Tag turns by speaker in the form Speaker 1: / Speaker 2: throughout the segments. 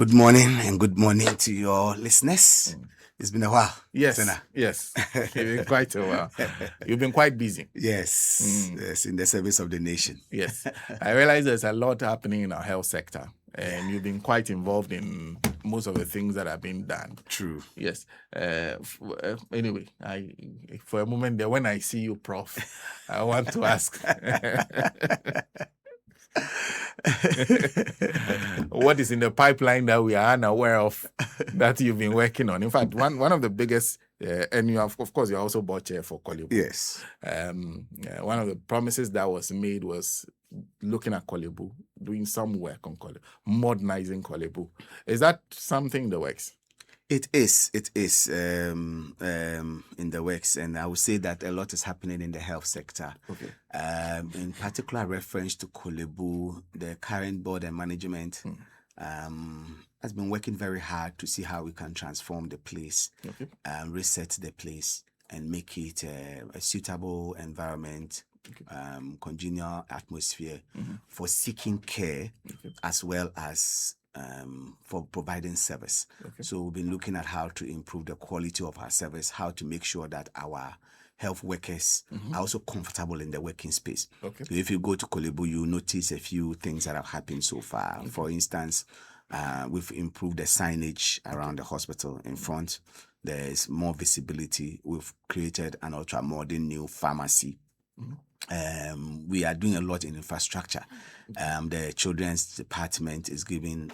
Speaker 1: Good morning and good morning to your listeners. It's been a while.
Speaker 2: Yes,
Speaker 1: Senna.
Speaker 2: yes. It's been quite a while. You've been quite busy.
Speaker 1: Yes, yes, in the service of the nation.
Speaker 2: Yes. I realize there's a lot happening in our health sector, and you've been quite involved in most of the things that have been done.
Speaker 1: True.
Speaker 2: Yes. Anyway, for a moment there, when I see you, Prof, I want to ask, what is in the pipeline that we are unaware of that you've been working on? In fact, one of the biggest, and you have, of course, you're also board chair for Kolebu.
Speaker 1: Yes.
Speaker 2: One of the promises that was made was looking at Kolebu, doing some work on Kolebu, modernizing Kolebu. Is that something in the works?
Speaker 1: It is in the works, and I would say that a lot is happening in the health sector.
Speaker 2: Okay.
Speaker 1: In particular reference to Kolebu, the current board and management has been working very hard to see how we can transform the place, reset the place, and make it a suitable environment, congenial atmosphere for seeking care, as well as for providing service. So we've been looking at how to improve the quality of our service, how to make sure that our health workers are also comfortable in the working space. So if you go to Kolebu, you notice a few things that have happened so far. For instance, we've improved the signage around the hospital in front. There's more visibility. We've created an ultra-modern new pharmacy. We are doing a lot in infrastructure. The children's department is getting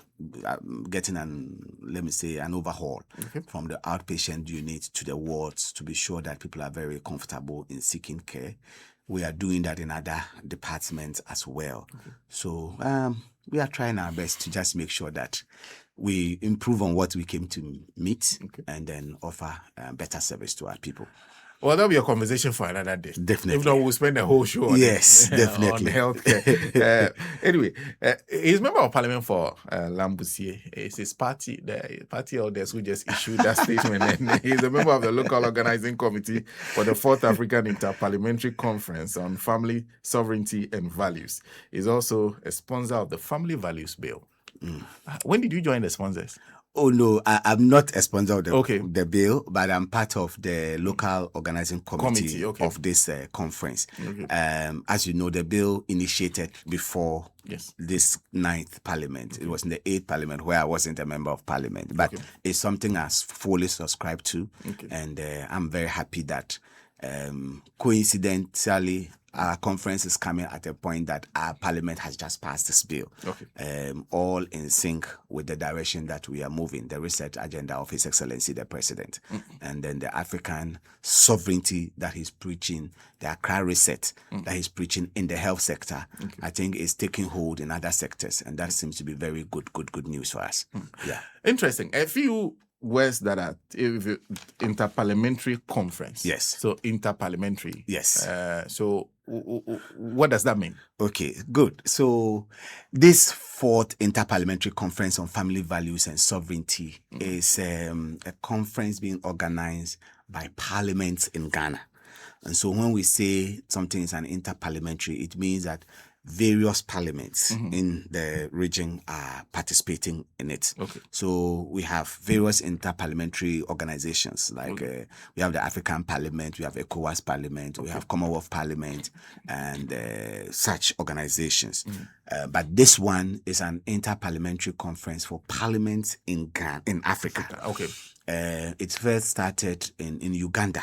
Speaker 1: an overhaul from the outpatient unit to the wards to be sure that people are very comfortable in seeking care. We are doing that in other departments as well. So we are trying our best to just make sure that we improve on what we came to meet and then offer better service to our people.
Speaker 2: Well, that'll be a conversation for another day.
Speaker 1: Definitely.
Speaker 2: If not, we'll spend the whole show on
Speaker 1: definitely.
Speaker 2: on healthcare. Anyway, he's member of parliament for Lambussie. It's his party, the party elders who just issued that statement. And he's a member of the local organizing committee for the 4th African Inter-Parliamentary Conference on Family, Sovereignty and Values. He's also a sponsor of the Family Values Bill. When did you join the sponsors?
Speaker 1: Oh, no, I'm not a sponsor of the bill, but I'm part of the local organizing committee of this conference. As you know, the bill initiated before this 9th parliament. It was in the 8th parliament where I wasn't a member of parliament, but it's something I fully subscribed to. And I'm very happy that coincidentally, our conference is coming at a point that our parliament has just passed this bill, all in sync with the direction that we are moving, the research agenda of His Excellency the President, and then the African sovereignty that he's preaching, the Accra reset that he's preaching in the health sector, I think is taking hold in other sectors, and that seems to be very good news for us. Yeah,
Speaker 2: interesting. A few words that are Inter-Parliamentary Conference.
Speaker 1: Yes.
Speaker 2: So inter-parliamentary.
Speaker 1: Yes.
Speaker 2: So what does that mean?
Speaker 1: Okay, good. So this 4th Inter-Parliamentary Conference on Family Values and Sovereignty is a conference being organized by parliaments in Ghana. And so when we say something is an inter-parliamentary, it means that various parliaments in the region are participating in it. So we have various inter-parliamentary organizations, like we have the African Parliament, we have ECOWAS Parliament, we have Commonwealth Parliament, and such organizations. But this one is an inter-parliamentary conference for parliaments in Ghana, in Africa. It first started in Uganda,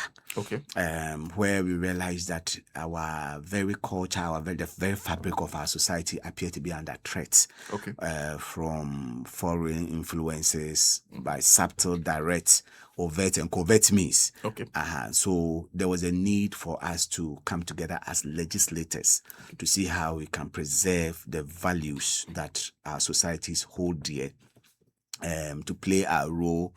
Speaker 1: where we realized that our very culture, the very fabric of our society appeared to be under threat from foreign influences by subtle, direct, overt and covert means. So there was a need for us to come together as legislators to see how we can preserve the values that our societies hold dear, to play our role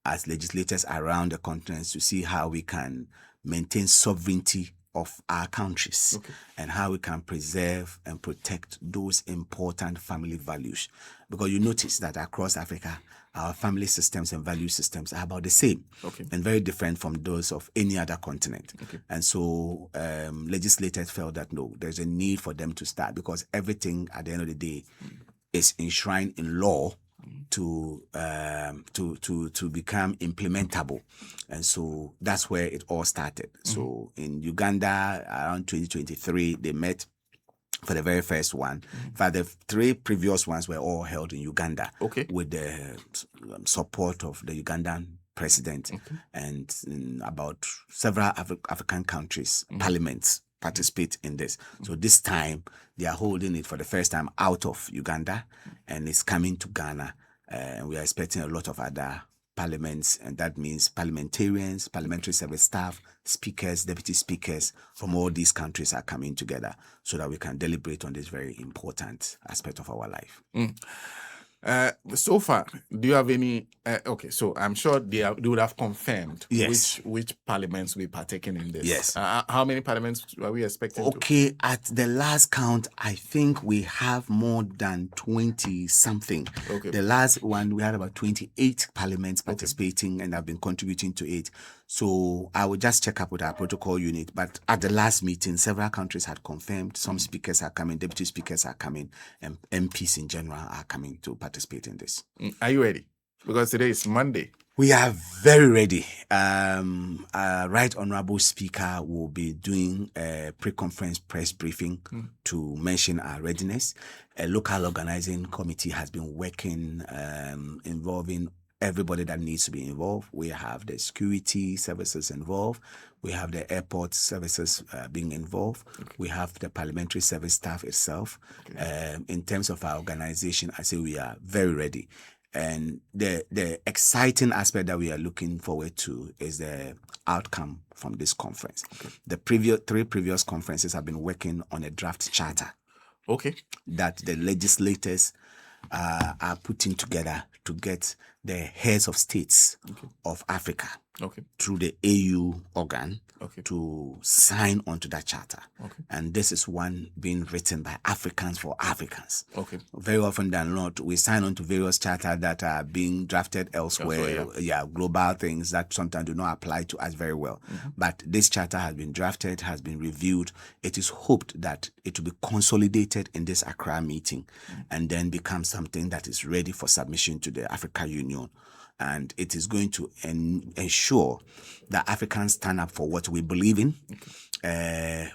Speaker 1: as legislators around the continent to see how we can maintain sovereignty of our countries and how we can preserve and protect those important family values. Because you notice that across Africa, our family systems and value systems are about the same and very different from those of any other continent. And so legislators felt that no, there's a need for them to start, because everything at the end of the day is enshrined in law to become implementable, and so that's where it all started. So in Uganda around 2023, they met for the very first one. In fact, the 3 previous ones were all held in Uganda, with the support of the Ugandan president, and about several African countries, parliaments participate in this. So this time they are holding it for the first time out of Uganda, and it's coming to Ghana. And we are expecting a lot of other parliaments, and that means parliamentarians, parliamentary service staff, speakers, deputy speakers from all these countries are coming together so that we can deliberate on this very important aspect of our life.
Speaker 2: So far, do you have any? So I'm sure they would have confirmed which parliaments will be partaking in this.
Speaker 1: Yes.
Speaker 2: How many parliaments are we expecting?
Speaker 1: Okay, at the last count, I think we have more than 20 something. Okay. The last one, we had about 28 parliaments participating and have been contributing to it. So I will just check up with our protocol unit. But at the last meeting, several countries had confirmed. Some speakers are coming, deputy speakers are coming, and MPs in general are coming to participate in this.
Speaker 2: Are you ready? Because today is Monday.
Speaker 1: We are very ready. Right Honorable Speaker will be doing a pre-conference press briefing to mention our readiness. A local organizing committee has been working, involving everybody that needs to be involved. We have the security services involved. We have the airport services being involved. We have the parliamentary service staff itself. In terms of our organization, I say we are very ready. And the exciting aspect that we are looking forward to is the outcome from this conference. The 3 previous conferences have been working on a draft charter that the legislators are putting together to get the heads of states of Africa through the AU organ to sign onto that charter. And this is one being written by Africans for Africans. Very often than not, we sign onto various charters that are being drafted elsewhere. Global things that sometimes do not apply to us very well. But this charter has been drafted, has been reviewed. It is hoped that it will be consolidated in this Accra meeting and then become something that is ready for submission to the Africa Union. And it is going to ensure that Africans stand up for what we believe in.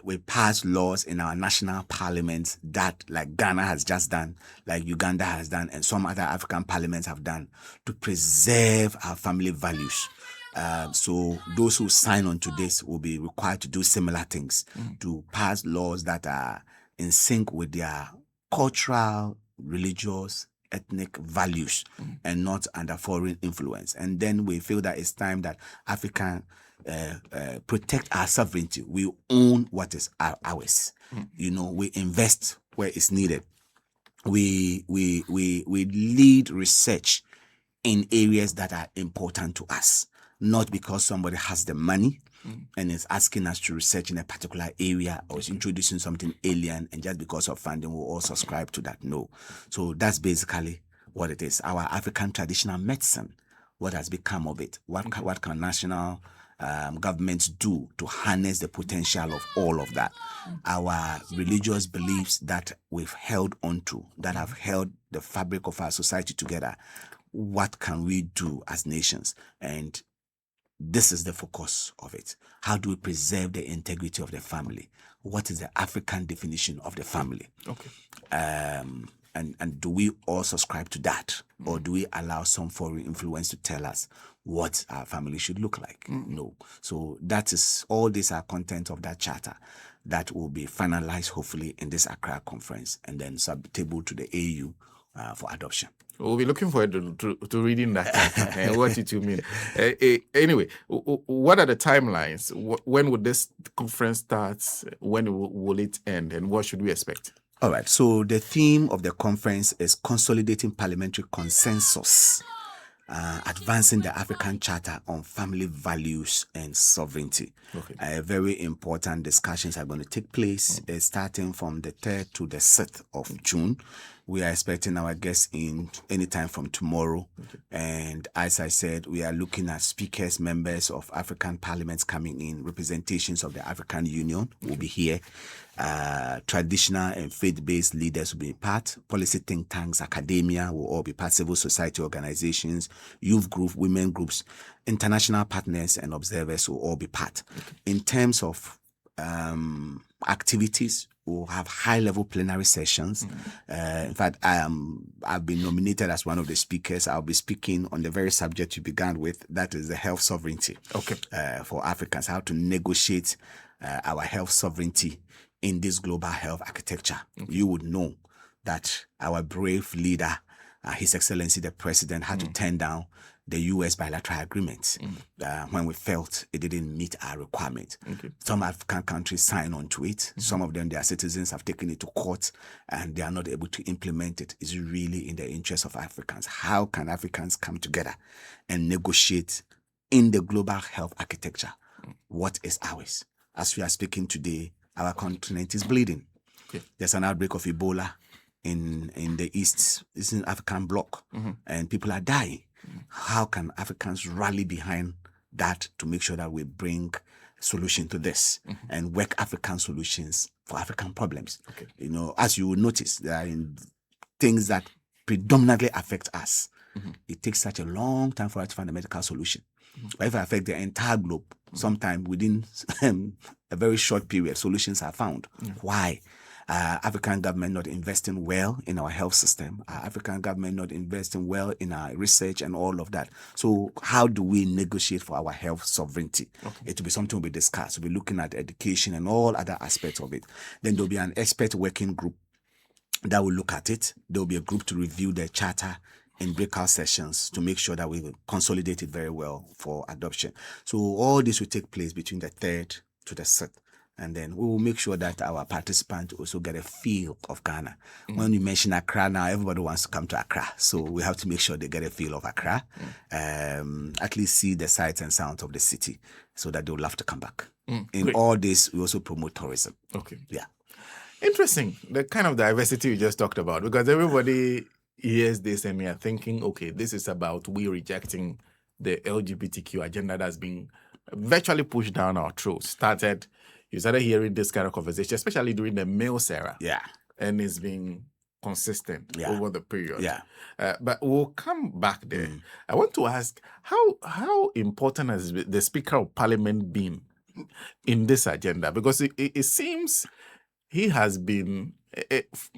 Speaker 1: We pass laws in our national parliaments that, like Ghana has just done, like Uganda has done, and some other African parliaments have done, to preserve our family values. So those who sign on to this will be required to do similar things, to pass laws that are in sync with their cultural, religious, ethnic values and not under foreign influence. And then we feel that it's time that Africa protect our sovereignty. We own what is ours. We invest where it's needed. We lead research in areas that are important to us, not because somebody has the money and is asking us to research in a particular area or is introducing something alien, and just because of funding we'll all subscribe to that. No. So that's basically what it is. Our African traditional medicine, what has become of it? What can national governments do to harness the potential of all of that? Our religious beliefs that we've held onto, that have held the fabric of our society together, what can we do as nations? And this is the focus of it. How do we preserve the integrity of the family? What is the African definition of the family? And do we all subscribe to that? Or do we allow some foreign influence to tell us what our family should look like? No. So that is, all these are content of that charter that will be finalized hopefully in this Accra conference and then sub-tabled to the AU for adoption.
Speaker 2: We'll be looking forward to reading that and what it will mean. Anyway, what are the timelines? When would this conference start? When will it end? And what should we expect?
Speaker 1: All right. So the theme of the conference is consolidating parliamentary consensus, advancing the African Charter on family values and sovereignty. Very important discussions are going to take place starting from the 3rd to the 6th of June. We are expecting our guests in anytime from tomorrow.
Speaker 2: Okay.
Speaker 1: And as I said, we are looking at speakers, members of African parliaments coming in, representations of the African Union will be here. Traditional and faith-based leaders will be part. Policy think tanks, academia will all be part. Civil society organizations, youth group, women groups, international partners and observers will all be part.
Speaker 2: Okay.
Speaker 1: In terms of activities, we'll have high-level plenary sessions. In fact, I've been nominated as one of the speakers. I'll be speaking on the very subject you began with, that is the health sovereignty.
Speaker 2: Okay.
Speaker 1: For Africans, how to negotiate our health sovereignty in this global health architecture. Okay. You would know that our brave leader, His Excellency the President, had to turn down the U.S. bilateral agreement when we felt it didn't meet our requirement. Okay. Some African countries signed on to it. Some of them, their citizens have taken it to court and they are not able to implement it. It's really in the interest of Africans. How can Africans come together and negotiate in the global health architecture what is ours? As we are speaking today, our continent is bleeding. Okay. There's an outbreak of Ebola in the Eastern African bloc, and people are dying. How can Africans rally behind that to make sure that we bring solution to this and work African solutions for African problems? Okay. You know, as you will notice, there are things that predominantly affect us. It takes such a long time for us to find a medical solution. But if it affects the entire globe, sometime within a very short period, solutions are found. Why? African government not investing well in our health system, African government not investing well in our research and all of that. So how do we negotiate for our health sovereignty? Okay. It will be something we'll be discussed. We'll be looking at education and all other aspects of it. Then there'll be an expert working group that will look at it. There'll be a group to review the charter in breakout sessions to make sure that we consolidate it very well for adoption. So all this will take place between the 3rd to the 6th. And then we will make sure that our participants also get a feel of Ghana. When you mention Accra now, everybody wants to come to Accra. So we have to make sure they get a feel of Accra, at least see the sights and sounds of the city so that they will love to come back. In Great. All this, we also promote tourism. Okay. Yeah.
Speaker 2: Interesting. The kind of diversity you just talked about, because everybody hears this and they are thinking, okay, this is about we rejecting the LGBTQ agenda that's being virtually pushed down our throats. You started hearing this kind of conversation, especially during the Mills era.
Speaker 1: Yeah.
Speaker 2: And it's been consistent over the period.
Speaker 1: Yeah.
Speaker 2: But we'll come back there. I want to ask, how important has the Speaker of Parliament been in this agenda? Because it seems he has been,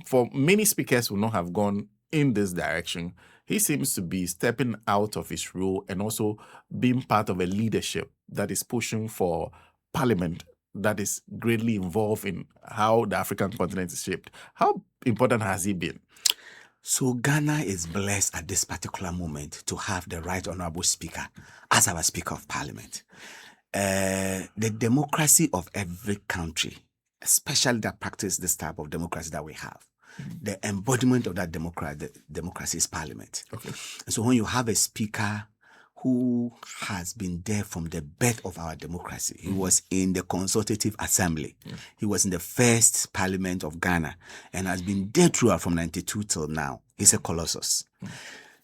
Speaker 2: for many speakers who not have gone in this direction, he seems to be stepping out of his role and also being part of a leadership that is pushing for Parliament that is greatly involved in how the African continent is shaped. How important has he been?
Speaker 1: So Ghana is blessed at this particular moment to have the Right Honorable Speaker as our Speaker of Parliament. The democracy of every country, especially that practice this type of democracy that we have, the embodiment of that democracy is Parliament. Okay. And so when you have a speaker who has been there from the birth of our democracy. He was in the Consultative Assembly. He was in the first Parliament of Ghana and has been there throughout from 92 till now. He's a colossus.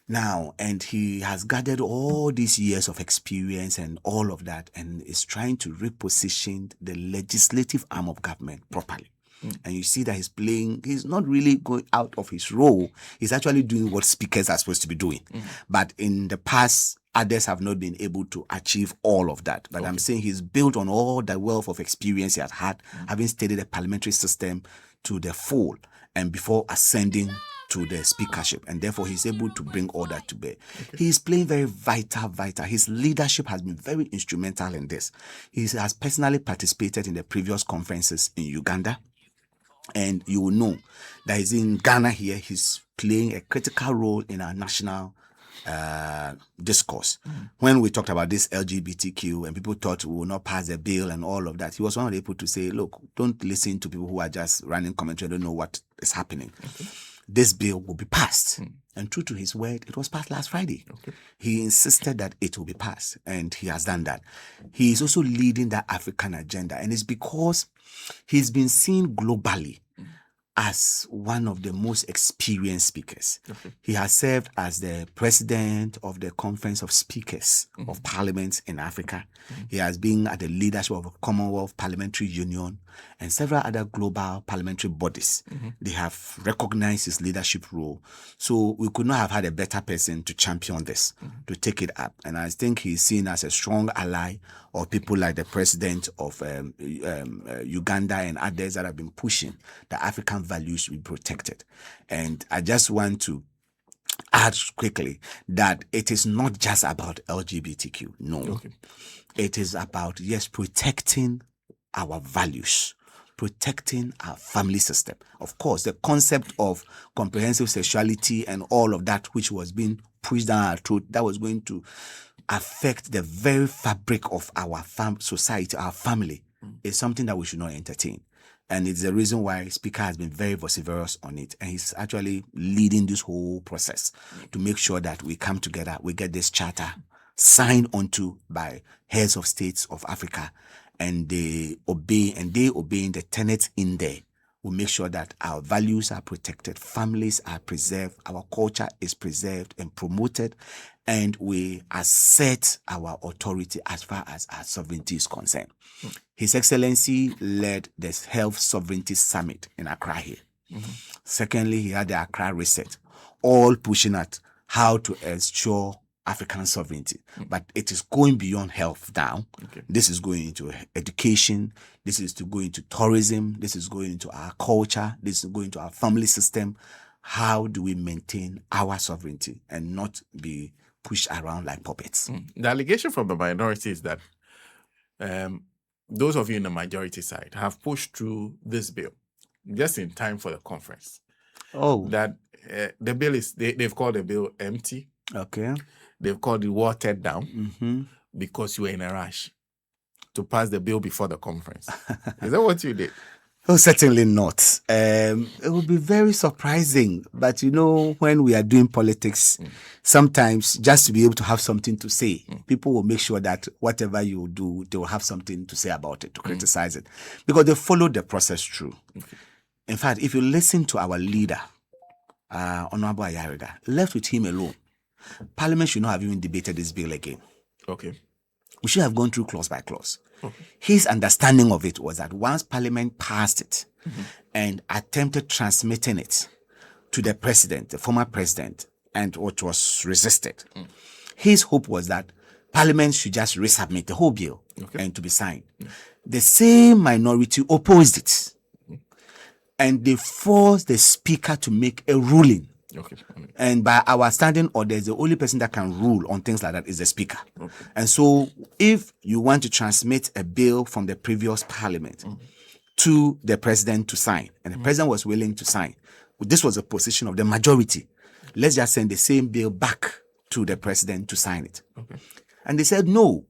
Speaker 1: Now, and he has gathered all these years of experience and all of that and is trying to reposition the legislative arm of government properly. And you see that he's not really going out of his role. He's actually doing what speakers are supposed to be doing. But in the past, others have not been able to achieve all of that. But I'm saying he's built on all the wealth of experience he has had, having studied the parliamentary system to the full and before ascending to the speakership. And therefore, he's able to bring all that to bear. He's playing very vital. His leadership has been very instrumental in this. He has personally participated in the previous conferences in Uganda. And you will know that he's in Ghana here. He's playing a critical role in our national discourse. When we talked about this LGBTQ and people thought we will not pass the bill and all of that, he was one of the people to say, look, don't listen to people who are just running commentary, don't know what is happening. This bill will be passed. And true to his word, it was passed last Friday. He insisted that it will be passed, and he has done that. He is also leading the African agenda, and it's because he's been seen globally as one of the most experienced speakers.
Speaker 2: Okay.
Speaker 1: He has served as the president of the Conference of Speakers of Parliaments in Africa. He has been at the leadership of the Commonwealth Parliamentary Union and several other global parliamentary bodies. They have recognized his leadership role. So we could not have had a better person to champion this, to take it up. And I think he's seen as a strong ally of people like the president of Uganda and others that have been pushing the African values to be protected. And I just want to add quickly that it is not just about LGBTQ. No.
Speaker 2: Okay.
Speaker 1: It is about, yes, protecting our values, protecting our family system. Of course, the concept of comprehensive sexuality and all of that, which was being pushed down our throat, that was going to affect the very fabric of our society, our family, is something that we should not entertain. And it's the reason why Speaker has been very vociferous on it. And he's actually leading this whole process to make sure that we come together, we get this charter signed onto by heads of states of Africa, and they obeying the tenets in there. We make sure that our values are protected, families are preserved, our culture is preserved and promoted, and we assert our authority as far as our sovereignty is concerned. His Excellency led the Health Sovereignty Summit in Accra here. Secondly, he had the Accra Reset, all pushing at how to ensure African sovereignty. But it is going beyond health now.
Speaker 2: Okay.
Speaker 1: This is going into education. This is to go into tourism. This is going into our culture. This is going into our family system. How do we maintain our sovereignty and not be pushed around like puppets?
Speaker 2: The allegation from the minority is that those of you in the majority side have pushed through this bill just in time for the conference.
Speaker 1: Oh.
Speaker 2: That the bill is, they've called the bill empty.
Speaker 1: Okay.
Speaker 2: They've called it watered down because you were in a rush to pass the bill before the conference. Is that what you did?
Speaker 1: Oh, certainly not. It would be very surprising. But you know, when we are doing politics, sometimes just to be able to have something to say, people will make sure that whatever you do, they will have something to say about it, to criticize it. Because they followed the process through.
Speaker 2: Okay.
Speaker 1: In fact, if you listen to our leader, Honorable Ayariga, left with him alone, Parliament should not have even debated this bill again.
Speaker 2: Okay.
Speaker 1: We should have gone through clause by clause.
Speaker 2: Okay.
Speaker 1: His understanding of it was that once Parliament passed it and attempted transmitting it to the president, the former president, and which was resisted, his hope was that Parliament should just resubmit the whole bill and to be signed. The same minority opposed it, and they forced the speaker to make a ruling.
Speaker 2: Okay.
Speaker 1: And by our standing orders, the only person that can rule on things like that is the speaker.
Speaker 2: Okay.
Speaker 1: And so if you want to transmit a bill from the previous parliament to the president to sign, and the president was willing to sign, this was a position of the majority. Let's just send the same bill back to the president to sign it.
Speaker 2: Okay.
Speaker 1: And they said, no,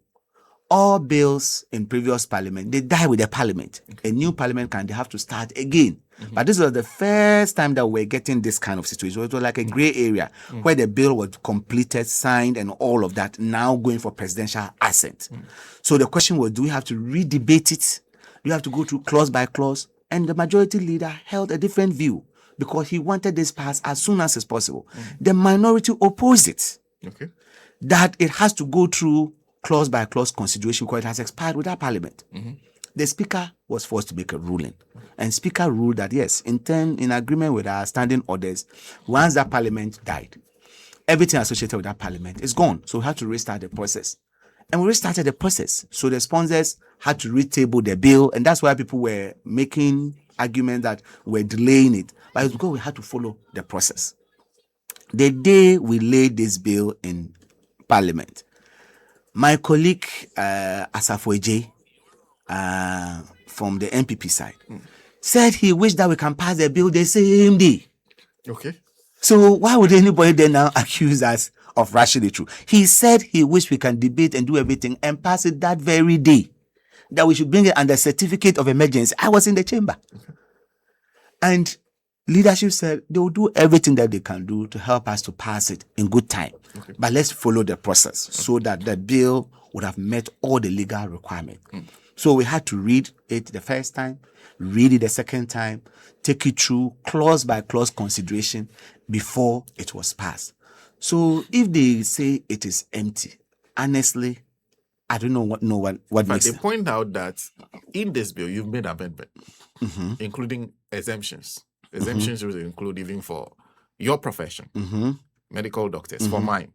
Speaker 1: all bills in previous parliament, they die with the parliament. A new parliament they have to start again. But this was the first time that we're getting this kind of situation. It was like a gray area where the bill was completed, signed, and all of that, now going for presidential assent. So the question was, do we have to re-debate it? Do we have to go through clause by clause? And the majority leader held a different view because he wanted this passed as soon as possible. The minority opposed it.
Speaker 2: Okay.
Speaker 1: That it has to go through clause by clause consideration because it has expired without parliament. The speaker was forced to make a ruling. And speaker ruled that yes, in agreement with our standing orders, once that parliament died, everything associated with that parliament is gone. So we had to restart the process. And we restarted the process. So the sponsors had to retable the bill. And that's why people were making arguments that we're delaying it. But it's because we had to follow the process. The day we laid this bill in parliament, my colleague Asafo Eje, from the MPP side, said he wished that we can pass the bill the same day.
Speaker 2: Okay.
Speaker 1: So why would anybody then now accuse us of rushing it through? He said he wished we can debate and do everything and pass it that very day. That we should bring it under certificate of emergency. I was in the chamber. And leadership said they will do everything that they can do to help us to pass it in good time.
Speaker 2: Okay.
Speaker 1: But let's follow the process so that the bill would have met all the legal requirements. So we had to read it the first time, read it the second time, take it through clause by clause consideration before it was passed. So if they say it is empty, honestly, I don't know what
Speaker 2: But
Speaker 1: makes
Speaker 2: they
Speaker 1: it.
Speaker 2: point out that in this bill, you've made amendment, including exemptions. Exemptions will include even for your profession, medical doctors, for mine,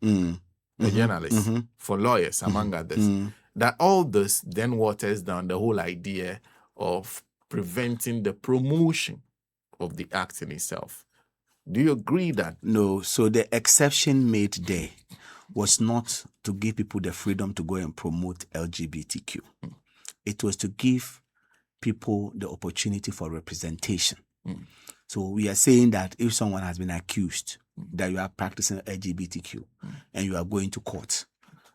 Speaker 2: the journalists, for lawyers, among others. That all this then waters down the whole idea of preventing the promotion of the act in itself. Do you agree that?
Speaker 1: No, so the exception made there was not to give people the freedom to go and promote LGBTQ. It was to give people the opportunity for representation. So we are saying that if someone has been accused that you are practicing LGBTQ and you are going to court,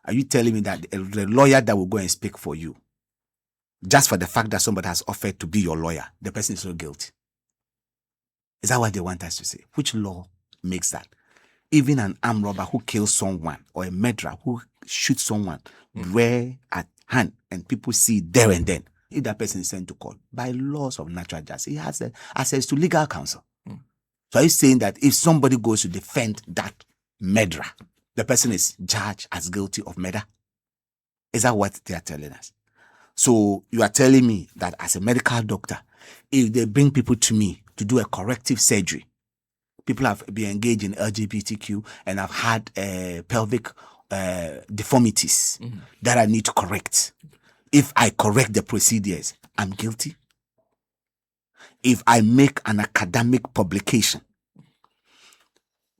Speaker 1: are you telling me that the lawyer that will go and speak for you, just for the fact that somebody has offered to be your lawyer, the person is not guilty? Is that what they want us to say? Which law makes that? Even an armed robber who kills someone or a murderer who shoots someone rare at hand and people see there and then, if that person is sent to court, by laws of natural justice, he has access to legal counsel. So are you saying that if somebody goes to defend that murderer, the person is judged as guilty of murder? Is that what they are telling us? So you are telling me that as a medical doctor, if they bring people to me to do a corrective surgery, people have been engaged in LGBTQ and have had pelvic deformities that I need to correct. If I correct the procedures, I'm guilty. If I make an academic publication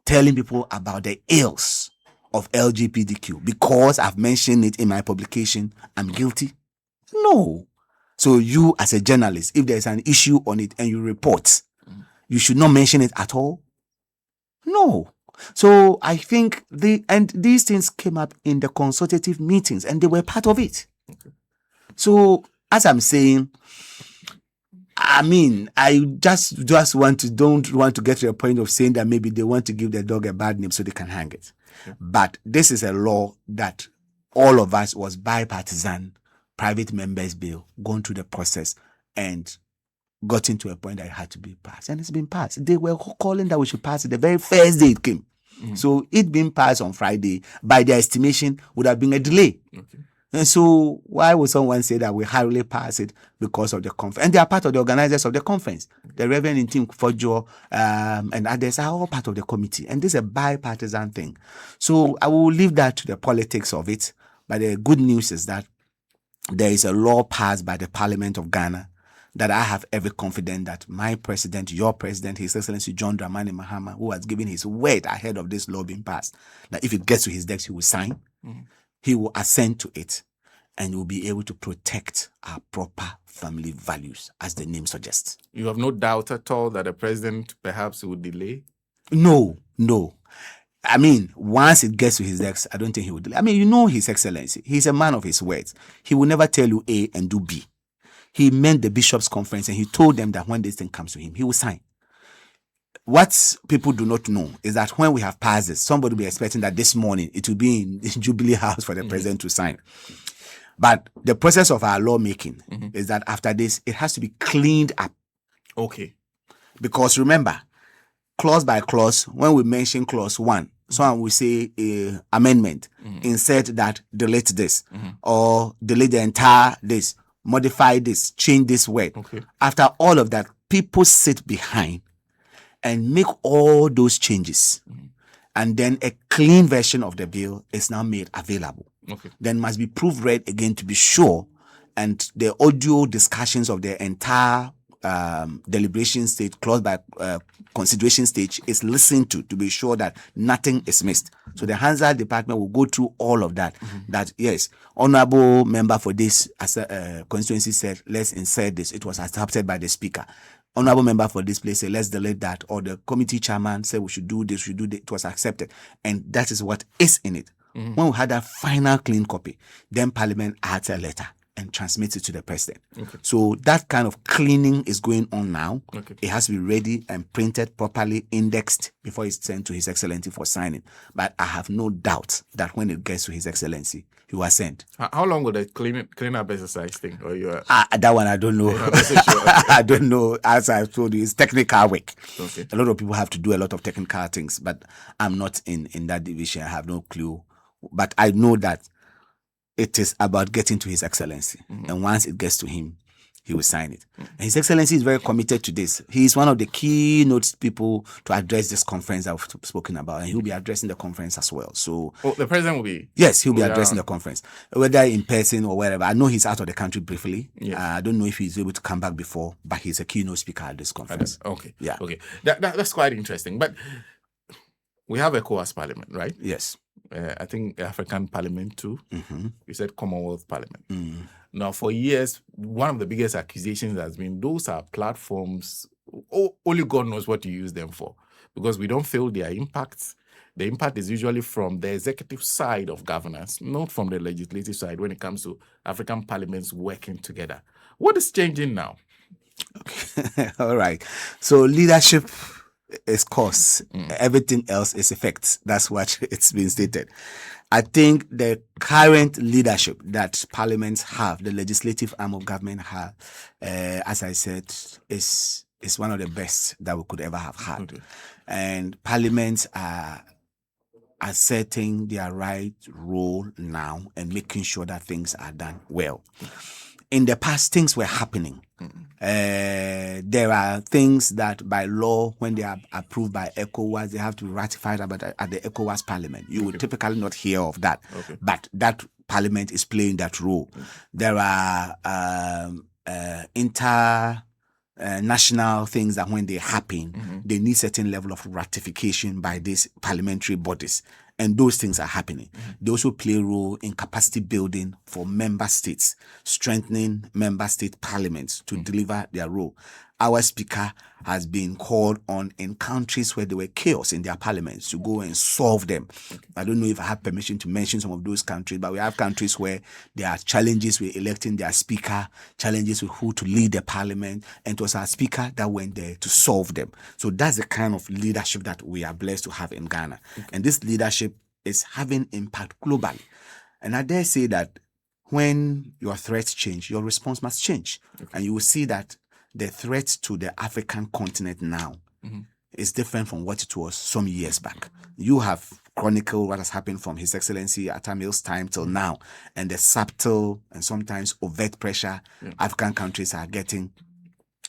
Speaker 1: telling people about the ills of LGBTQ because I've mentioned it in my publication, I'm guilty? No. So you as a journalist, if there's an issue on it and you report, you should not mention it at all? No. So I think these things came up in the consultative meetings and they were part of it. So as I'm saying, I mean, I just don't want to get to a point of saying that maybe they want to give the dog a bad name so they can hang it. But this is a law that all of us was bipartisan, private members bill, gone through the process and got into a point that it had to be passed. And it's been passed. They were calling that we should pass it the very first day it came. So it being passed on Friday, by their estimation, would have been a delay. And so why would someone say that we hurriedly pass it because of the conference? And they are part of the organizers of the conference. The Reverend Tim Fojo and others are all part of the committee. And this is a bipartisan thing. So I will leave that to the politics of it. But the good news is that there is a law passed by the Parliament of Ghana that I have every confidence that my president, your president, His Excellency John Dramani Mahama, who has given his word ahead of this law being passed, that if it gets to his desk, he will sign. He will assent to it and will be able to protect our proper family values, as the name suggests.
Speaker 2: You have no doubt at all that the president perhaps would delay?
Speaker 1: No. I mean, once it gets to his desk, I don't think he would delay. I mean, you know His Excellency. He's a man of his words. He will never tell you A and do B. He meant the bishops' conference and he told them that when this thing comes to him, he will sign. What people do not know is that when we have passed this, somebody will be expecting that this morning it will be in Jubilee House for the president to sign. But the process of our lawmaking is that after this, it has to be cleaned up.
Speaker 2: Okay.
Speaker 1: Because remember, clause by clause, when we mention clause 1, someone will say amendment, insert that, delete this, or delete the entire this, modify this, change this word.
Speaker 2: Okay.
Speaker 1: After all of that, people sit behind and make all those changes. And then a clean version of the bill is now made available.
Speaker 2: Okay.
Speaker 1: Then must be proofread again to be sure. And the audio discussions of the entire deliberation stage, clause by consideration stage, is listened to be sure that nothing is missed. So the Hansard department will go through all of that. That yes, honorable member for this as a constituency said, let's insert this. It was accepted by the speaker. Honorable member for this place said, let's delete that. Or the committee chairman said we should do this, we should do that. It was accepted. And that is what is in it. When we had a final clean copy, then Parliament adds a letter and transmits it to the president.
Speaker 2: Okay.
Speaker 1: So that kind of cleaning is going on now.
Speaker 2: Okay.
Speaker 1: It has to be ready and printed properly, indexed before it's sent to His Excellency for signing. But I have no doubt that when it gets to His Excellency, he will send.
Speaker 2: How long will the clean up exercise thing? Or you are
Speaker 1: That one I don't know.
Speaker 2: not so sure?
Speaker 1: I don't know. As I told you, it's technical work.
Speaker 2: Okay.
Speaker 1: A lot of people have to do a lot of technical things, but I'm not in that division. I have no clue. But I know that it is about getting to His Excellency. And once it gets to him, he will sign it. And His Excellency is very committed to this. He is one of the keynote people to address this conference I've spoken about, and he'll be addressing the conference as well. So,
Speaker 2: the president will be.
Speaker 1: yes, he'll be
Speaker 2: Yeah.
Speaker 1: addressing the conference, whether in person or wherever. I know he's out of the country briefly.
Speaker 2: Yes.
Speaker 1: I don't know if he's able to come back before, but he's a keynote speaker at this conference.
Speaker 2: Okay.
Speaker 1: Yeah.
Speaker 2: Okay. That's quite interesting. But we have ECOWAS Parliament, right?
Speaker 1: Yes.
Speaker 2: I think African Parliament too.
Speaker 1: Mm-hmm.
Speaker 2: You said Commonwealth Parliament.
Speaker 1: Mm.
Speaker 2: Now, for years, one of the biggest accusations has been those are platforms. Only God knows what to use them for, because we don't feel their impacts. The impact is usually from the executive side of governance, not from the legislative side when it comes to African parliaments working together. What is changing now?
Speaker 1: Okay. All right. So leadership is cause. Everything else is effect. That's what it's been stated. I think the current leadership that parliaments have, the legislative arm of government have, as I said, is one of the best that we could ever have had.
Speaker 2: Okay.
Speaker 1: And parliaments are asserting their right role now and making sure that things are done well. In the past, things were happening. There are things that by law, when they are approved by ECOWAS, they have to be ratified at the ECOWAS Parliament. You would typically not hear of that,
Speaker 2: Okay.
Speaker 1: but that Parliament is playing that role. There are international things that when they happen, they need certain level of ratification by these parliamentary bodies. And those things are happening. They also play a role in capacity building for member states, strengthening member state parliaments to deliver their role. Our speaker has been called on in countries where there were chaos in their parliaments to go and solve them. I don't know if I have permission to mention some of those countries, but we have countries where there are challenges with electing their speaker, challenges with who to lead the parliament, and it was our speaker that went there to solve them. So that's the kind of leadership that we are blessed to have in Ghana. And this leadership is having impact globally. And I dare say that when your threats change, your response must change. And you will see that the threat to the African continent now is different from what it was some years back. You have chronicled what has happened from His Excellency Atamil's time till now, and the subtle and sometimes overt pressure African countries are getting.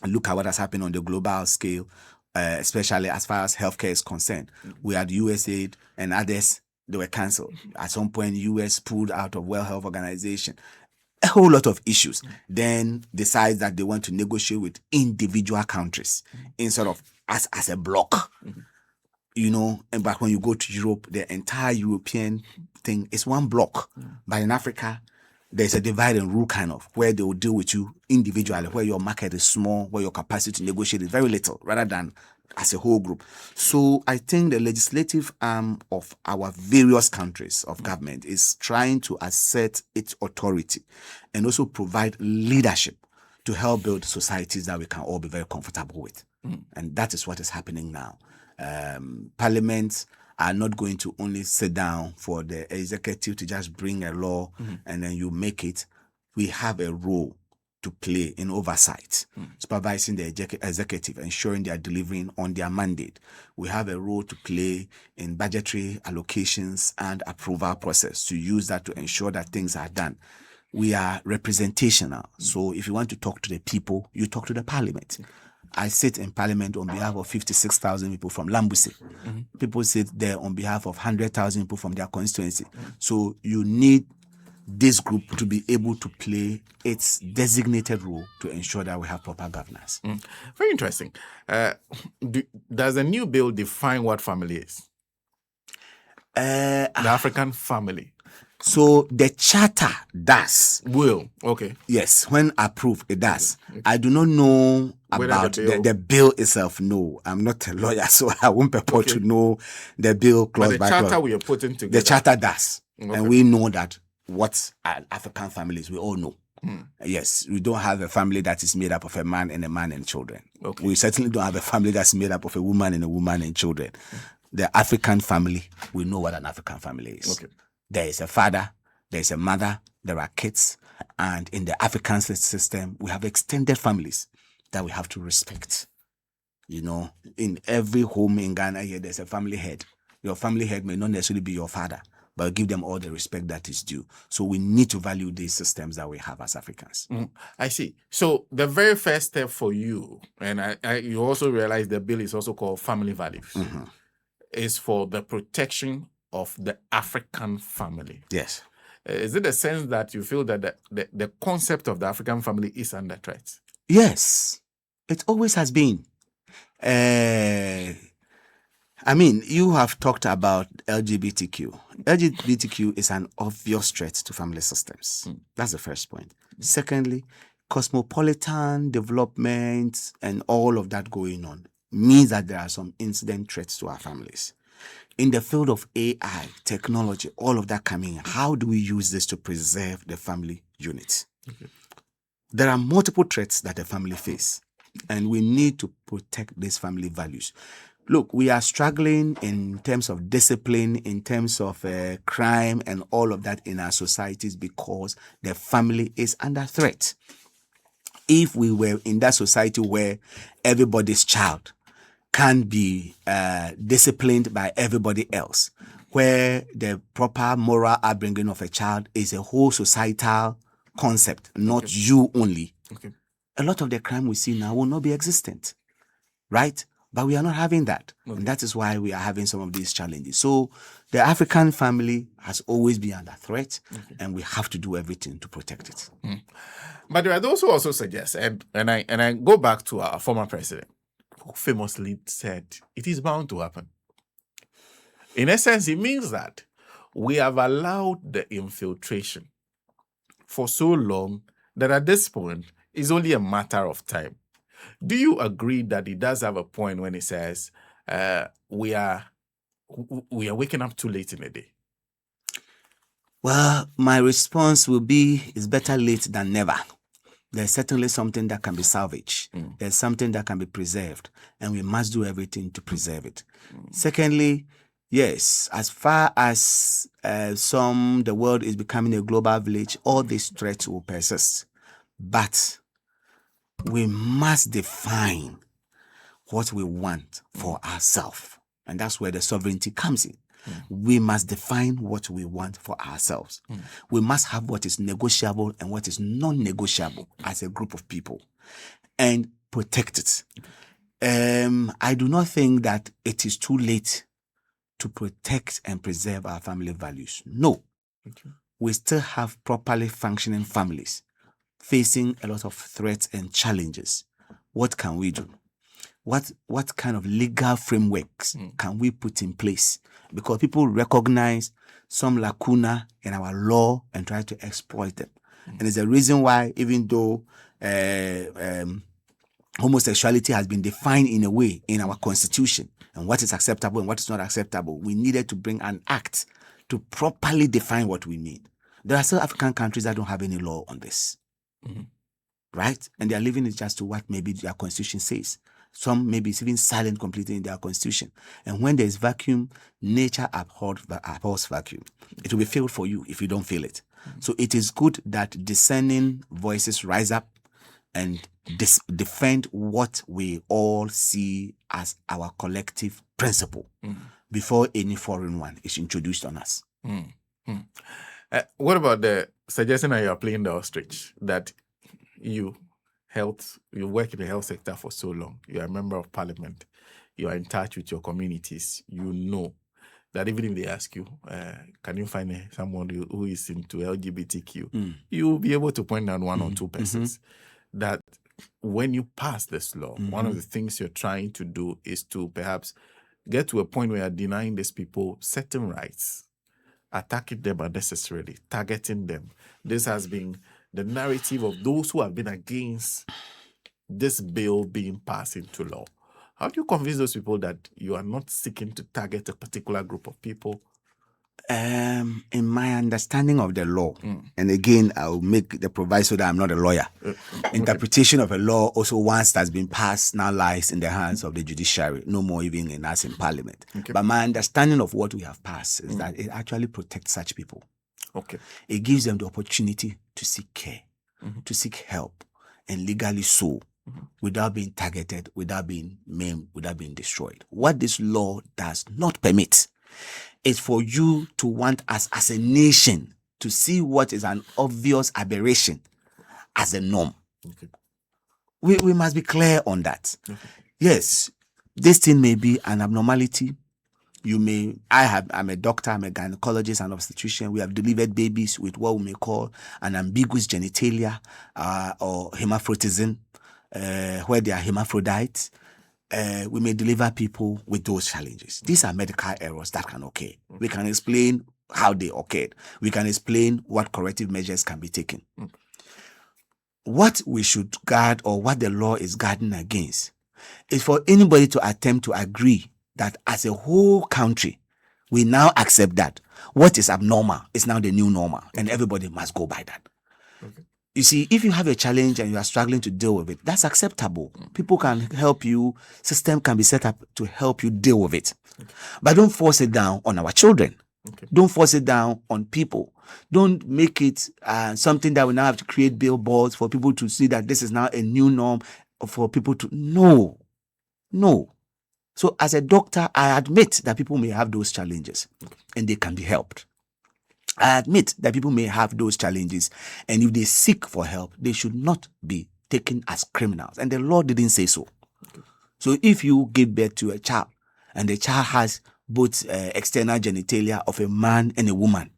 Speaker 1: Look at what has happened on the global scale, especially as far as healthcare is concerned. We had USAID and others, they were cancelled. At some point, US pulled out of World Health Organization. A whole lot of issues. Then decides that they want to negotiate with individual countries instead of as a bloc. You know, and but when you go to Europe, the entire European thing is one bloc. But in Africa, there's a divide and rule kind of, where they will deal with you individually, where your market is small, where your capacity to negotiate is very little, rather than as a whole group. So I think the legislative arm of our various countries of government is trying to assert its authority and also provide leadership to help build societies that we can all be very comfortable with. And that is what is happening now. Parliaments are not going to only sit down for the executive to just bring a law and then you make it. We have a role to play in oversight, supervising the executive, ensuring they are delivering on their mandate. We have a role to play in budgetary allocations and approval process, to use that to ensure that things are done. We are representational. So if you want to talk to the people, you talk to the parliament. I sit in parliament on behalf of 56,000 people from Lambussie. People sit there on behalf of 100,000 people from their constituency. So you need this group to be able to play its designated role to ensure that we have proper governance.
Speaker 2: Very interesting. Does a new bill define what family is? The African family.
Speaker 1: So the charter does.
Speaker 2: Will. Okay.
Speaker 1: Yes, when approved, it does. Okay. I do not know about the bill itself. No, I'm not a lawyer, so I won't purport to know the bill clause by clause.
Speaker 2: The charter we are putting together.
Speaker 1: The charter does. And we know that what are African families, we all know. Yes, we don't have a family that is made up of a man and children.
Speaker 2: Okay.
Speaker 1: We certainly don't have a family that's made up of a woman and children. The African family, we know what an African family is.
Speaker 2: Okay.
Speaker 1: There is a father, there is a mother, there are kids, and in the African system, we have extended families that we have to respect. You know, in every home in Ghana here, there's a family head. Your family head may not necessarily be your father, but give them all the respect that is due. So we need to value these systems that we have as Africans.
Speaker 2: I see. So the very first step for you, and you also realize the bill is also called family values, is for the protection of the African family.
Speaker 1: Yes.
Speaker 2: Is it the sense that you feel that the concept of the African family is under threat?
Speaker 1: Yes, it always has been. I mean, you have talked about LGBTQ. LGBTQ is an obvious threat to family systems. That's the first point. Secondly, cosmopolitan development and all of that going on means that there are some incident threats to our families. In the field of AI, technology, all of that coming in, how do we use this to preserve the family unit? There are multiple threats that the family face, and we need to protect these family values. Look, we are struggling in terms of discipline, in terms of crime and all of that in our societies because the family is under threat. If we were in that society where everybody's child can be disciplined by everybody else, where the proper moral upbringing of a child is a whole societal concept, not you only, a lot of the crime we see now will not be existent, right? But we are not having that. And that is why we are having some of these challenges. So the African family has always been under threat, and we have to do everything to protect it.
Speaker 2: But there are those who also suggest, and I go back to our former president, who famously said, it is bound to happen. In essence, it means that we have allowed the infiltration for so long that at this point, it's only a matter of time. Do you agree that it does have a point when it says we are waking up too late in the day?
Speaker 1: Well, my response will be, it's better late than never. There's certainly something that can be salvaged. There's something that can be preserved, and we must do everything to preserve it. Secondly, yes, as far as the world is becoming a global village, all these threats will persist. But we must define what we want for ourselves. And that's where the sovereignty comes in. We must define what we want for ourselves. We must have what is negotiable and what is non-negotiable as a group of people and protect it. I do not think that it is too late to protect and preserve our family values. No. We still have properly functioning families facing a lot of threats and challenges. What can we do? What kind of legal frameworks can we put in place? Because people recognize some lacuna in our law and try to exploit them. And there's a reason why, even though homosexuality has been defined in a way in our constitution, and what is acceptable and what is not acceptable, we needed to bring an act to properly define what we mean. There are still African countries that don't have any law on this. Right? And they are leaving it just to what maybe their constitution says. Some maybe it's even silent completely in their constitution. And when there's vacuum, nature abhors vacuum. It will be filled for you if you don't feel it. So it is good that discerning voices rise up and defend what we all see as our collective principle before any foreign one is introduced on us.
Speaker 2: What about the suggestion that you are playing the ostrich, that you work in the health sector for so long, you are a member of parliament, you are in touch with your communities, you know that even if they ask you, can you find someone who is into LGBTQ, you will be able to point out one or two persons. That when you pass this law, one of the things you're trying to do is to perhaps get to a point where you're denying these people certain rights, attacking them unnecessarily, targeting them. This has been the narrative of those who have been against this bill being passed into law. How do you convince those people that you are not seeking to target a particular group of people
Speaker 1: In my understanding of the law, and again, I'll make the proviso that I'm not a lawyer. Interpretation of a law, also once that's been passed, now lies in the hands of the judiciary, no more even in us in Parliament. But my understanding of what we have passed is that it actually protects such people.
Speaker 2: Okay.
Speaker 1: It gives them the opportunity to seek care, to seek help, and legally so, without being targeted, without being maimed, without being destroyed. What this law does not permit is for you to want us as a nation to see what is an obvious aberration as a norm.
Speaker 2: Okay.
Speaker 1: We must be clear on that. Yes, this thing may be an abnormality. I'm a doctor, I'm a gynecologist and obstetrician. We have delivered babies with what we may call an ambiguous genitalia or hermaphroditism, where they are hermaphrodites. We may deliver people with those challenges. These are medical errors that can occur. We can explain how they occurred. We can explain what corrective measures can be taken. What we should guard, or what the law is guarding against, is for anybody to attempt to agree that as a whole country, we now accept that what is abnormal is now the new normal, and everybody must go by that.
Speaker 2: Okay.
Speaker 1: You see, if you have a challenge and you are struggling to deal with it, that's acceptable. People can help you. System can be set up to help you deal with it. But don't force it down on our children. Don't force it down on people. Don't make it something that we now have to create billboards for people to see that this is now a new norm, for people to... No. So as a doctor, I admit that people may have those challenges and they can be helped. I admit that people may have those challenges, and if they seek for help, they should not be taken as criminals. And the law didn't say so. So if you give birth to a child and the child has both external genitalia of a man and a woman,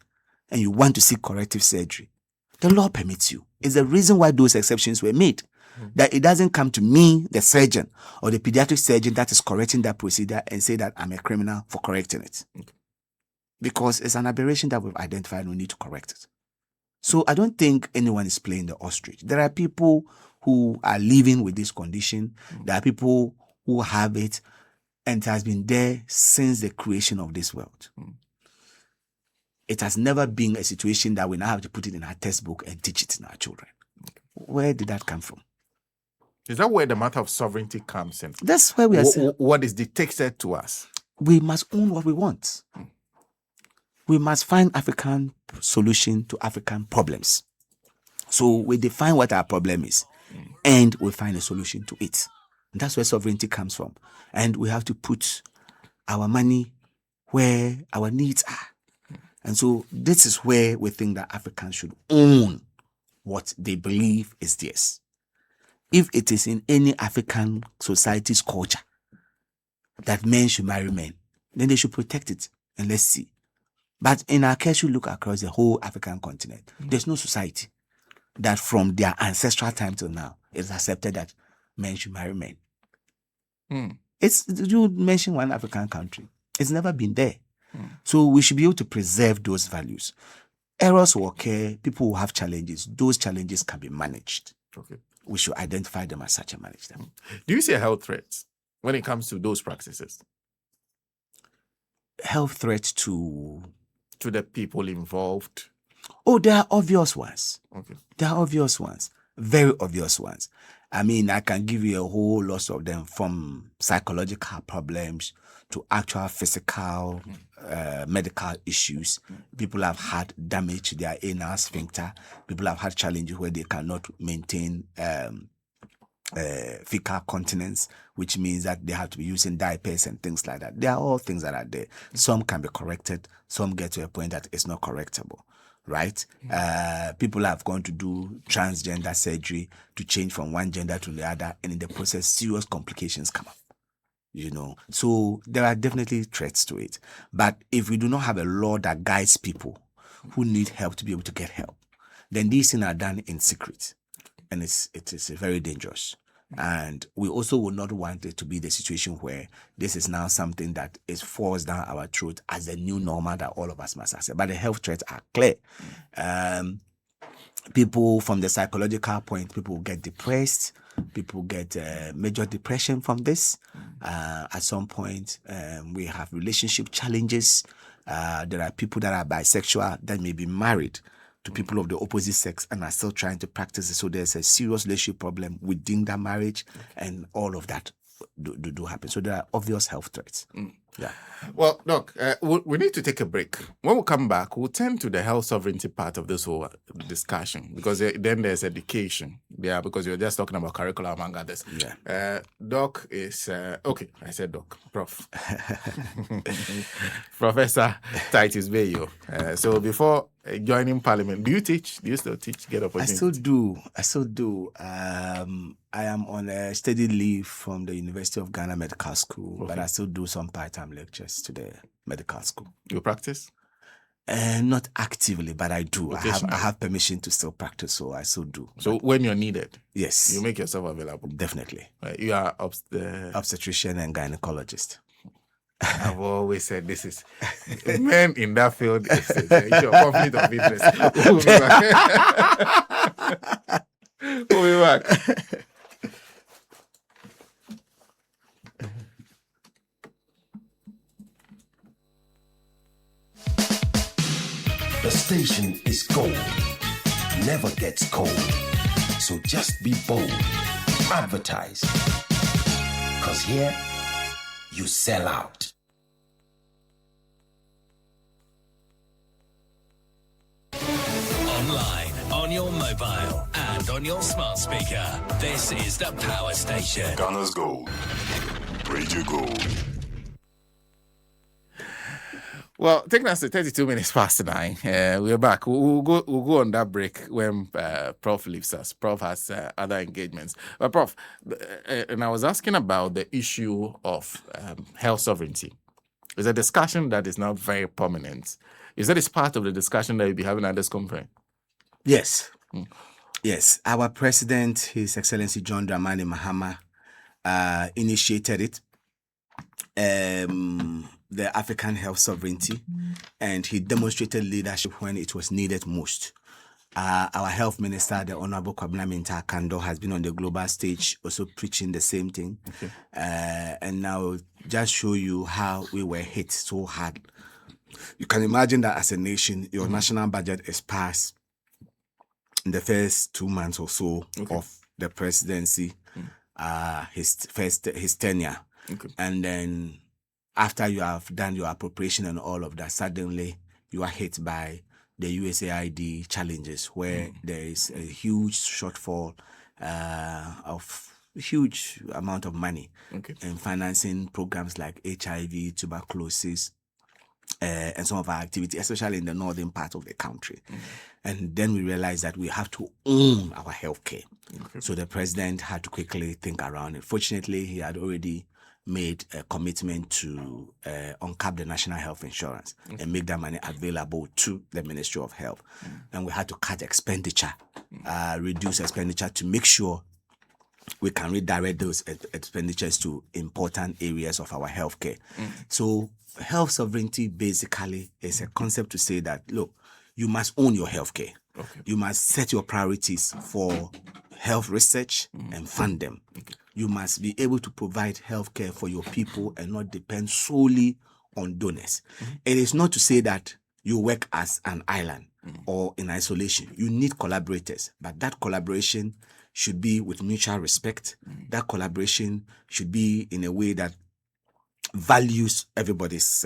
Speaker 1: and you want to seek corrective surgery, the law permits you. It's the reason why those exceptions were made. That it doesn't come to me, the surgeon, or the pediatric surgeon that is correcting that procedure, and say that I'm a criminal for correcting it. Because it's an aberration that we've identified and we need to correct it. So I don't think anyone is playing the ostrich. There are people who are living with this condition. There are people who have it, and it has been there since the creation of this world. It has never been a situation that we now have to put it in our textbook and teach it in our children. Where did that come from?
Speaker 2: Is that where the matter of sovereignty comes in?
Speaker 1: That's where we are saying
Speaker 2: what is dictated to us.
Speaker 1: We must own what we want. We must find African solution to African problems. So we define what our problem is, and we find a solution to it. And that's where sovereignty comes from. And we have to put our money where our needs are. And so this is where we think that Africans should own what they believe is theirs. If it is in any African society's culture that men should marry men, then they should protect it, and let's see. But in our case, you look across the whole African continent, there's no society that from their ancestral time till now is accepted that men should marry men. You mention one African country. It's never been there. So we should be able to preserve those values. Errors will occur, people will have challenges. Those challenges can be managed.
Speaker 2: Okay.
Speaker 1: We should identify them as such and manage them.
Speaker 2: Do you see a health threat when it comes to those practices?
Speaker 1: Health threats to
Speaker 2: the people involved?
Speaker 1: Oh, there are obvious ones.
Speaker 2: Okay.
Speaker 1: There are obvious ones. Very obvious ones. I mean, I can give you a whole lot of them, from psychological problems to actual physical, medical issues. People have had damage to their anal sphincter. People have had challenges where they cannot maintain fecal continence, which means that they have to be using diapers and things like that. They are all things that are there. Some can be corrected. Some get to a point that it's not correctable. Right? People have gone to do transgender surgery to change from one gender to the other, and in the process, serious complications come up. So there are definitely threats to it. But if we do not have a law that guides people who need help to be able to get help, then these things are done in secret, and it is very dangerous. And we also would not want it to be the situation where this is now something that is forced down our throat as a new normal that all of us must accept. But the health threats are clear. People, from the psychological point, people get depressed. People get major depression from this. At some point, we have relationship challenges. There are people that are bisexual that may be married to people of the opposite sex and are still trying to practice it. So there's a serious relationship problem within that marriage, and all of that do happen. So there are obvious health threats. Yeah.
Speaker 2: Well, Doc, we need to take a break. When we come back, we'll turn to the health sovereignty part of this whole discussion, because then there's education. Yeah, because you're just talking about curriculum among others.
Speaker 1: Yeah.
Speaker 2: Doc is, okay, I said Doc, Prof. Professor TITUS BEYUO. So before joining Parliament, do you teach? Do you still teach? Get opportunity?
Speaker 1: I still do. I am on a steady leave from the University of Ghana Medical School, but I still do some part-time lectures to the medical school.
Speaker 2: You practice?
Speaker 1: Not actively, but I do. I have permission to still practice, so I still do.
Speaker 2: So when you're needed,
Speaker 1: yes,
Speaker 2: you make yourself available.
Speaker 1: Definitely.
Speaker 2: You are
Speaker 1: obstetrician and gynecologist.
Speaker 2: I've always said this is men in that field. It's a conflict of interest. We'll be back.
Speaker 3: The station is gold, never gets cold. So just be bold, advertise. 'Cause here, you sell out.
Speaker 4: Online, on your mobile, and on your smart speaker. This is the Power Station.
Speaker 5: Ghana's Gold. Radio Gold.
Speaker 2: Well, taking us to 32 minutes past 9, we're back. We'll go on that break when Prof leaves us. Prof has other engagements. But Prof, and I was asking about the issue of health sovereignty. It's a discussion that is now very prominent. Is that part of the discussion that you'll be having at this conference?
Speaker 1: Yes. Yes. Our president, His Excellency John Dramani Mahama, initiated it. The African health sovereignty, and he demonstrated leadership when it was needed most. Our health minister, the Honorable Kwabena Kando, has been on the global stage also preaching the same thing. Okay. And now just show you how we were hit so hard. You can imagine that as a nation, your national budget is passed in the first 2 months or so of the presidency, his tenure. Okay. And then after you have done your appropriation and all of that, suddenly you are hit by the USAID challenges, where there is a huge shortfall of huge amount of money in financing programs like HIV, tuberculosis, and some of our activity, especially in the northern part of the country. And then we realized that we have to own our healthcare. So the president had to quickly think around it. Fortunately, he had already made a commitment to uncap the national health insurance and make that money available to the Ministry of Health. And we had to cut expenditure, reduce expenditure to make sure we can redirect those expenditures to important areas of our healthcare. So health sovereignty basically is a concept to say that, look, you must own your healthcare. You must set your priorities for health research and fund them. You must be able to provide healthcare for your people and not depend solely on donors. It is not to say that you work as an island or in isolation. You need collaborators, but that collaboration should be with mutual respect. That collaboration should be in a way that values everybody's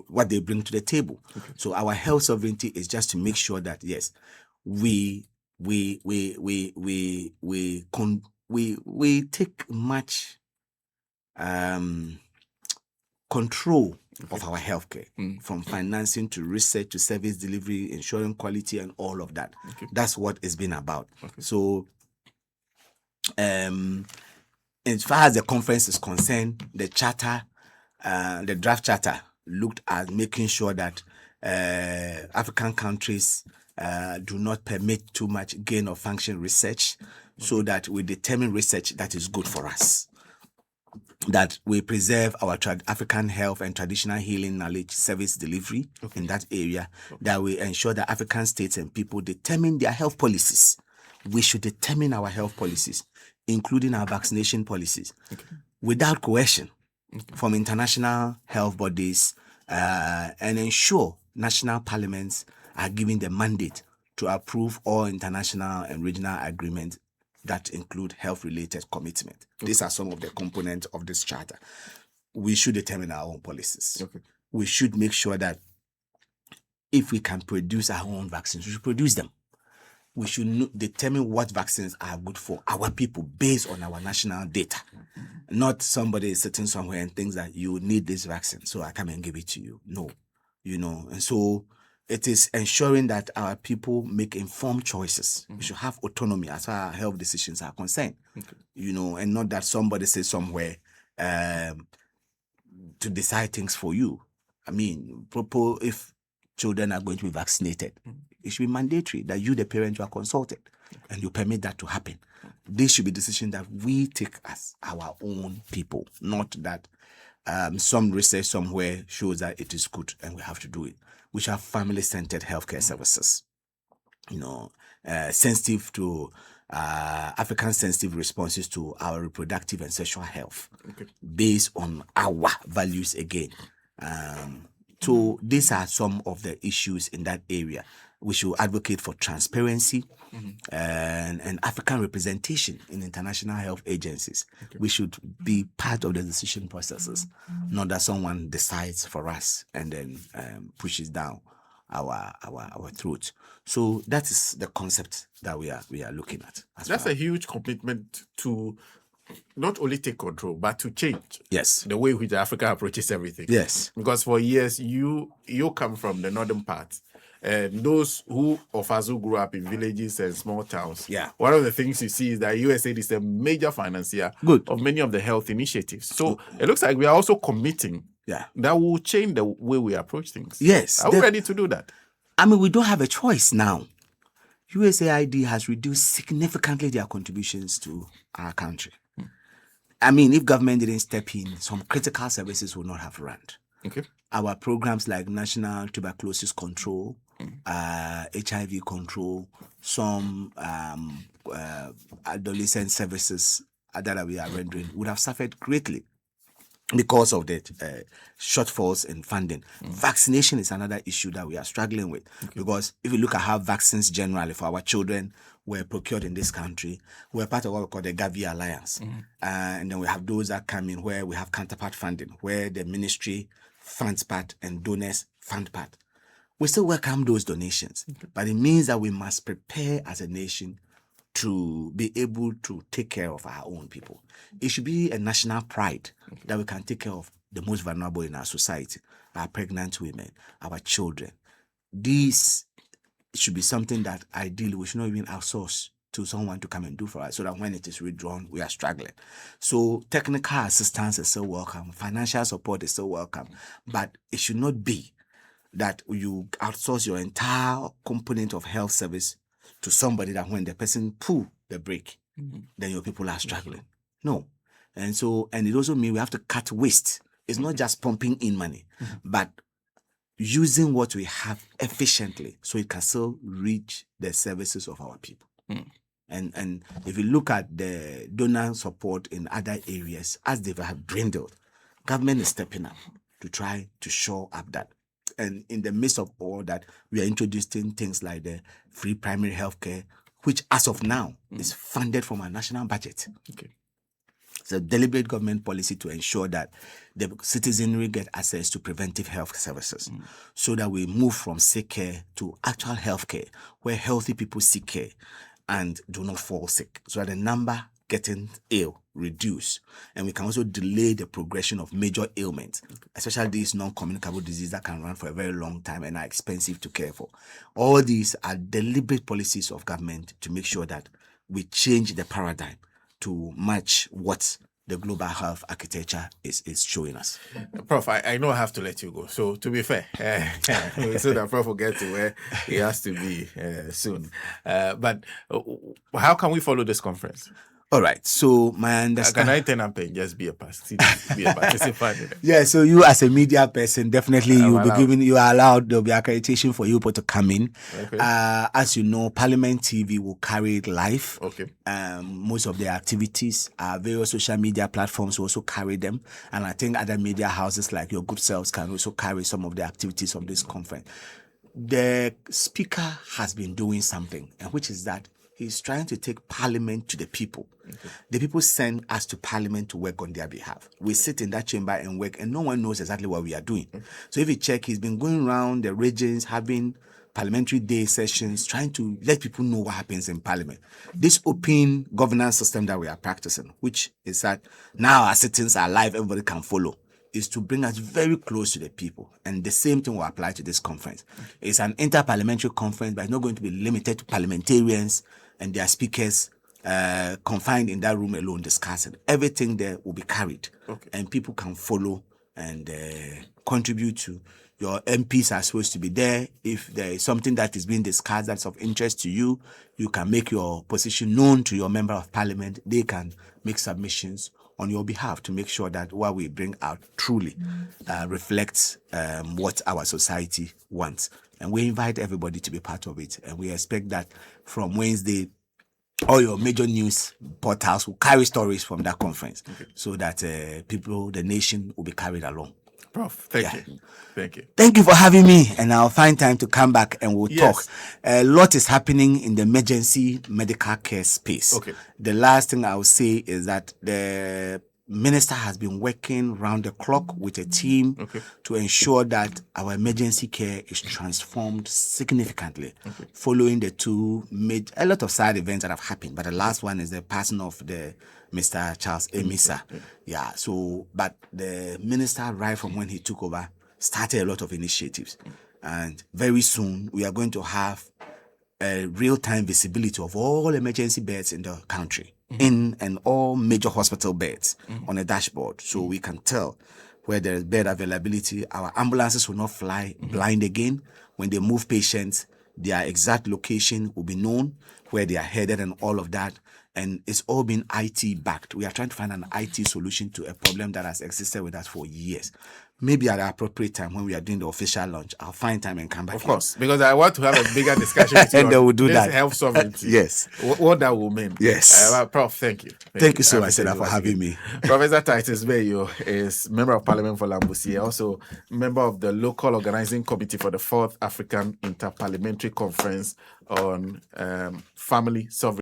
Speaker 1: what they bring to the table. So our health sovereignty is just to make sure that yes, we take much control of our healthcare, from financing to research to service delivery, ensuring quality and all of that. That's what it's been about. So as far as the conference is concerned, the charter, the draft charter looked at making sure that African countries do not permit too much gain of function research, so that we determine research that is good for us, that we preserve our African health and traditional healing knowledge service delivery in that area, that we ensure that African states and people determine their health policies. We should determine our health policies, including our vaccination policies, without coercion from international health bodies and ensure national parliaments are given the mandate to approve all international and regional agreements that include health-related commitment. These are some of the components of this charter. We should determine our own policies.
Speaker 2: Okay.
Speaker 1: We should make sure that if we can produce our own vaccines, we should produce them. We should determine what vaccines are good for our people based on our national data. Not somebody is sitting somewhere and thinks that you need this vaccine, so I come and give it to you. No, and so it is ensuring that our people make informed choices. We should have autonomy as far as health decisions are concerned, and not that somebody says somewhere to decide things for you. I mean, if children are going to be vaccinated, it should be mandatory that you, the parent, you are consulted and you permit that to happen. This should be a decision that we take as our own people, not that some research somewhere shows that it is good and we have to do it. We should have family-centered healthcare services, sensitive to African-sensitive responses to our reproductive and sexual health, based on our values again. So these are some of the issues in that area. We should advocate for transparency and African representation in international health agencies. We should be part of the decision processes, not that someone decides for us and then pushes down our throats. So that is the concept that we are looking at.
Speaker 2: That's a huge commitment to not only take control, but to change the way in which Africa approaches everything.
Speaker 1: Yes.
Speaker 2: Because for years, you come from the northern part. And those of us who grew up in villages and small towns, one of the things you see is that USAID is a major financier of many of the health initiatives. So it looks like we are also committing that will change the way we approach things.
Speaker 1: Yes.
Speaker 2: Are we ready to do that?
Speaker 1: I mean, we don't have a choice now. USAID has reduced significantly their contributions to our country. I mean, if government didn't step in, some critical services would not have run.
Speaker 2: Okay.
Speaker 1: Our programs like National Tuberculosis Control, HIV control, some adolescent services that we are rendering would have suffered greatly because of the shortfalls in funding. Vaccination is another issue that we are struggling with, because if you look at how vaccines generally for our children were procured in this country, we're part of what we call the Gavi Alliance. And then we have those that come in where we have counterpart funding, where the ministry funds part and donors fund part. We still welcome those donations, but it means that we must prepare as a nation to be able to take care of our own people. It should be a national pride that we can take care of the most vulnerable in our society, our pregnant women, our children. This should be something that ideally we should not even outsource to someone to come and do for us, so that when it is withdrawn, we are struggling. So technical assistance is still welcome, financial support is still welcome, but it should not be that you outsource your entire component of health service to somebody that when the person pull the brake, then your people are struggling. No. And it also means we have to cut waste. It's not just pumping in money, but using what we have efficiently so it can still reach the services of our people. And if you look at the donor support in other areas, as they have dwindled, government is stepping up to try to shore up that. And in the midst of all that, we are introducing things like the free primary health care, which as of now is funded from our national budget. It's a deliberate government policy to ensure that the citizenry get access to preventive health services, so that we move from sick care to actual health care, where healthy people seek care and do not fall sick, so that the number getting ill reduce, and we can also delay the progression of major ailments, especially these non-communicable diseases that can run for a very long time and are expensive to care for. All these are deliberate policies of government to make sure that we change the paradigm to match what the global health architecture is showing us.
Speaker 2: Prof, I know I have to let you go. So to be fair, so that Prof will get to where he has to be soon. But how can we follow this conference?
Speaker 1: All right. So my understanding.
Speaker 2: Can I turn up and just be a participant?
Speaker 1: Yeah, so you as a media person, definitely
Speaker 2: I'm
Speaker 1: you'll be
Speaker 2: allowed.
Speaker 1: given, you are allowed, there'll be accreditation for you to come in.
Speaker 2: Okay.
Speaker 1: As you know, Parliament TV will carry it live.
Speaker 2: Okay.
Speaker 1: Most of their activities, various social media platforms will also carry them. And I think other media houses like Your Good Selves can also carry some of the activities of this conference. The speaker has been doing something, and which is that he's trying to take Parliament to the people. Okay. The people send us to Parliament to work on their behalf. We sit in that chamber and work, and no one knows exactly what we are doing. Okay. So if you check, he's been going around the regions, having parliamentary day sessions, trying to let people know what happens in Parliament. This open governance system that we are practicing, which is that now our sittings are live, everybody can follow, is to bring us very close to the people. And the same thing will apply to this conference. It's an inter-parliamentary conference, but it's not going to be limited to parliamentarians and their speakers confined in that room alone discussing. Everything there will be carried. Okay. And people can follow and contribute to. Your MPs are supposed to be there. If there is something that is being discussed that's of interest to you, you can make your position known to your member of parliament. They can make submissions on your behalf to make sure that what we bring out truly reflects what our society wants. And we invite everybody to be part of it. And we expect that from Wednesday, all your major news portals will carry stories from that conference. Okay. So that people, the nation will be carried along.
Speaker 2: Prof, thank you. Thank you.
Speaker 1: Thank you for having me, and I'll find time to come back and we'll talk. A lot is happening in the emergency medical care space. Okay. The last thing I will say is that the minister has been working round the clock with a team to ensure that our emergency care is transformed significantly following the two a lot of side events that have happened. But the last one is the passing of the Mr. Charles Emisa. Yeah. So, but the minister, right from when he took over, started a lot of initiatives. And very soon we are going to have a real-time visibility of all emergency beds in the country, in and all major hospital beds on a dashboard. So we can tell where there is bed availability. Our ambulances will not fly blind again. When they move patients, their exact location will be known, where they are headed and all of that. And it's all been IT backed. We are trying to find an IT solution to a problem that has existed with us for years. Maybe at the appropriate time when we are doing the official launch, I'll find time and come back.
Speaker 2: Of course, because I want to have a bigger discussion with you
Speaker 1: and they will do
Speaker 2: this
Speaker 1: that.
Speaker 2: Health sovereignty.
Speaker 1: Yes.
Speaker 2: What that will mean.
Speaker 1: Yes.
Speaker 2: Prof, thank you.
Speaker 1: Thank you so much, Seda, for having me.
Speaker 2: Professor TITUS BEYUO is Member of Parliament for Lambussie, also member of the local organizing committee for the 4th African Inter-Parliamentary Conference on Family Sovereignty.